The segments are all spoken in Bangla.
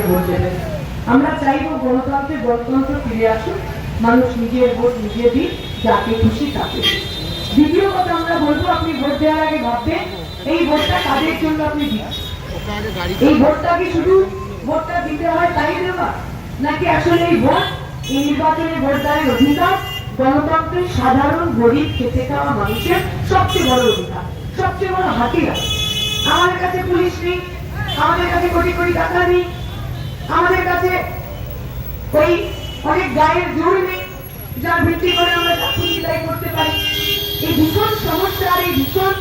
ভোট দেবেন। আমরা চাইবো গণতন্ত্র ফিরে আসুক, মানুষ নিজের ভোট নিজে দিক, যাকে খুশি তাকে। দ্বিতীয় কথা আমরা বলবো, আপনি ভোট দেওয়ার আগে ভাববেন এই ভোটটা কাদের জন্য আপনি দিচ্ছেন। এই ভোটটা কি শুধু ভোটটা দিতে হয় তাই দেওয়া, নাকি আসলে এই ভোট, এই নির্বাচনে ভোটদানের অধিকার গণতন্ত্রের সাধারণ গরিব খেতে খাওয়া মানুষের সবচেয়ে বড় অধিকার, সবচেয়ে বড় হাতিয়ার। আমাদের কাছে পুলিশ নেই, আমাদের কাছে কোটি কোটি টাকা নেই, আমাদের কাছে ওই অনেক গায়ের জোর নেই যার ভিত্তি করে আমরা খুশি তাই করতে পারি। এই ভীষণ সমস্যা, আর এই ভীষণ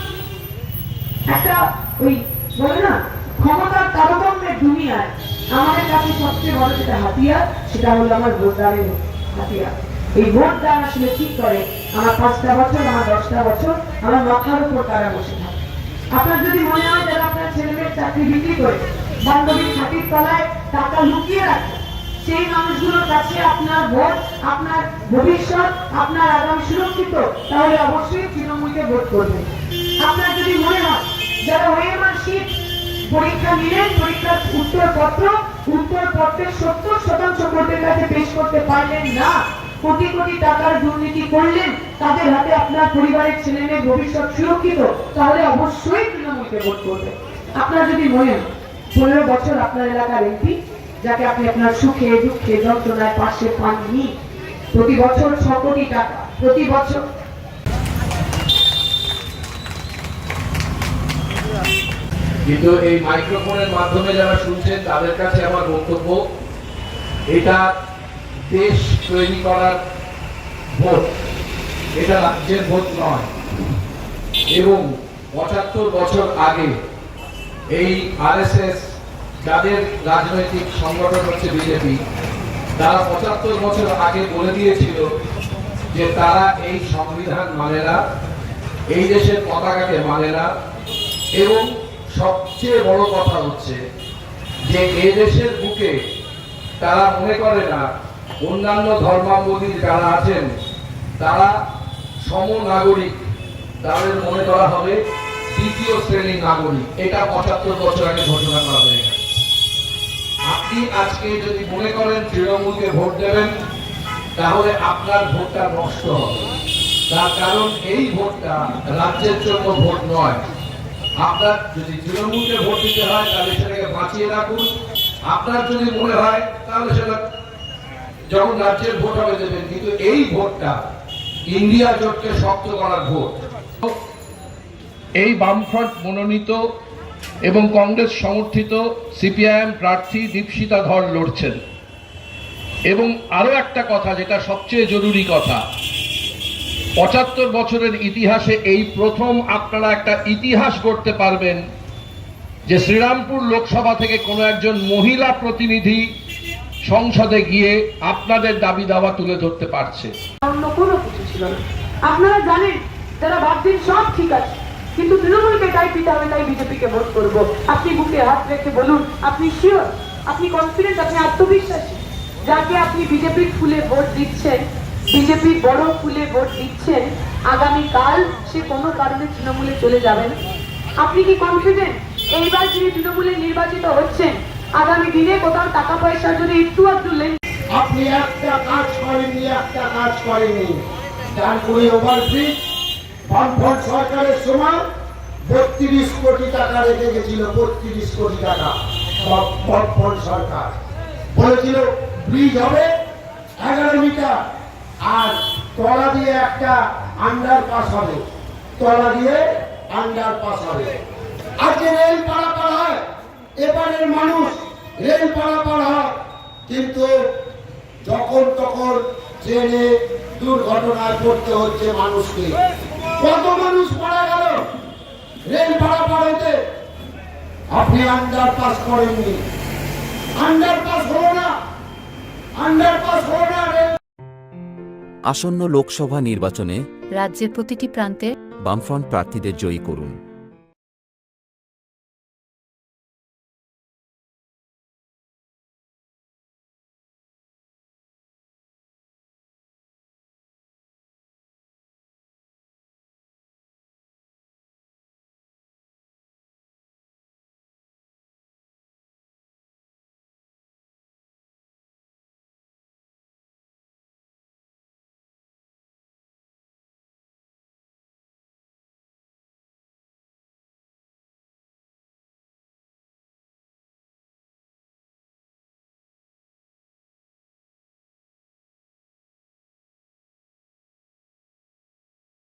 একটা ওই বলে না ক্ষমতার তারতম্যের দুনিয়ায় আমাদের কাছে সবচেয়ে বড় যেটা হাতিয়ার, সেটা হলো আমার ভোটদানের হাতিয়ার। এই ভোটদান আসলে ঠিক করে আমার 5টা বছর, আমার 10টা বছর আমার মাথার উপর তারা বসে থাকে। আপনার যদি মনে হয় যারা আপনার ছেলেমেয়ের চাকরি বিক্রি করে বান্ধবীর ছাতির তলায় টাকা লুকিয়ে রাখে, সেই মানুষগুলোর কাছে আপনার ভোট, আপনার ভবিষ্যৎ, আপনার আগামী সুরক্ষিত, তাহলে অবশ্যই তৃণমূলকে ভোট করবেন। আপনার যদি মনে হয় যারা ওএমআর শীট পরীক্ষা নিলেন, পরীক্ষার উত্তরপত্রের 70% ভোটের কাছে পেশ করতে পারলেন না, কোটি কোটি টাকার দুর্নীতি করলেন, তাদের হাতে আপনার পরিবারের ছেলে মেয়ে ভবিষ্যৎ সুরক্ষিত, তাহলে অবশ্যই তৃণমূলকে ভোট করবেন। আপনার যদি মনে হয় 15 বছর আপনার এলাকার এমপি, যাকে আপনি আপনার সুখে দুঃখে যন্ত্রণায় পাশে পাননি, প্রতি বছর 6 কোটি টাকা প্রতি বছর। কিন্তু এই মাইক্রোফোনের মাধ্যমে যারা শুনছেন তাদের কাছে আমার বক্তব্য, এটা দেশ তৈরি করার ভোট, এটা রাজ্যের ভোট নয়। এবং 75 বছর আগে এই আরএসএস, যাদের রাজনৈতিক সংগঠন হচ্ছে বিজেপি, তারা 75 বছর আগে বলে দিয়েছিল যে তারা এই সংবিধান মানে না, এই দেশের পতাকাকে মানে না, এবং সবচেয়ে বড় কথা হচ্ছে যে এই দেশের বুকে তারা মনে করে না অন্যান্য ধর্মাবলম্বী যারা আছেন তারা সমনাগরিক, তাদের মনে করা হবে তৃতীয় শ্রেণীর নাগরিক। এটা 75 বছর আগে ঘোষণা করা হয়ে গেছে। আপনি আজকে যদি মনে করেন তৃণমূলকে ভোট দেবেন, তাহলে আপনার ভোটটা নষ্ট হবে। তার কারণ এই ভোটটা রাজ্যের জন্য ভোট নয়। আপনার যদি তৃণমূলকে ভোট দিতে হয় তাহলে সেটাকে বাঁচিয়ে রাখুন। আপনার যদি মনে হয় তাহলে সেটা যখন রাজ্যের ভোট হবে দেবেন, কিন্তু এই ভোটটা ইন্ডিয়া জোটকে শক্ত করার ভোট। এই বামফ্রন্ট মনোনীত এবং কংগ্রেস সমর্থিত সিপিআইএম প্রার্থী দীপশিতা ধর লড়ছেন। এবং আরো একটা কথা, যেটা সবচেয়ে জরুরি কথা, 75 বছরের ইতিহাসে এই প্রথম আপনারা একটা ইতিহাস গড়তে পারবেন যে শ্রীরামপুর লোকসভা থেকে কোনো একজন মহিলা প্রতিনিধি সংসদে গিয়ে আপনাদের দাবি দাওয়া তুলে ধরতে পারছে। অন্য কোনো কিছু ছিল না। আপনারা জানেন যারা ভাবছেন সব ঠিক আছে, কিন্তু তৃণমূলকে তাই দিতে হবে, তাই বিজেপিকে ভোট করবো। আপনি বুকে হাত রেখে বলুন, আপনি শিওর, আপনি কনফিডেন্ট, আপনি আত্মবিশ্বাসী, যাকে আপনি বিজেপির ফুলে ভোট দিচ্ছেন, বিজেপির বড় ফুলে ভোট দিচ্ছেন, আগামীকাল সে কোনো কারণে তৃণমূলে চলে যাবেন। আপনি কি কনফিডেন্ট এইবার যিনি তৃণমূলে নির্বাচিত হচ্ছেন, আগামী দিনে কোথাও টাকা পয়সার জন্য একটু আধটু লেন? আপনি একটা কাজ করেননি, ডানকুনি ওভারব্রিজ বামফ্রন্ট সরকারের সময় 32 কোটি টাকা রেখে গেছিল, 32 কোটি টাকা। বামফ্রন্ট সরকার বলেছিল ব্রিজ হবে 11 মিটার, আর তলা দিয়ে একটা আন্ডারপাস হবে, তলা দিয়ে আন্ডারপাস হবে। আজকে রেল পারাপার হয়, এবারের মানুষ রেল পারাপার হয়, কিন্তু যখন তখন ট্রেনে দুর্ঘটনায় পড়তে হচ্ছে মানুষকে। কত মানুষ মারা গেল রেল পারাপার হতে? আপনি আন্ডারপাস করেননি, আন্ডারপাস হলো না। আসন্ন লোকসভা নির্বাচনে রাজ্যের প্রতিটি প্রান্তে বামফ্রন্ট প্রার্থীদের জয়ী করুন।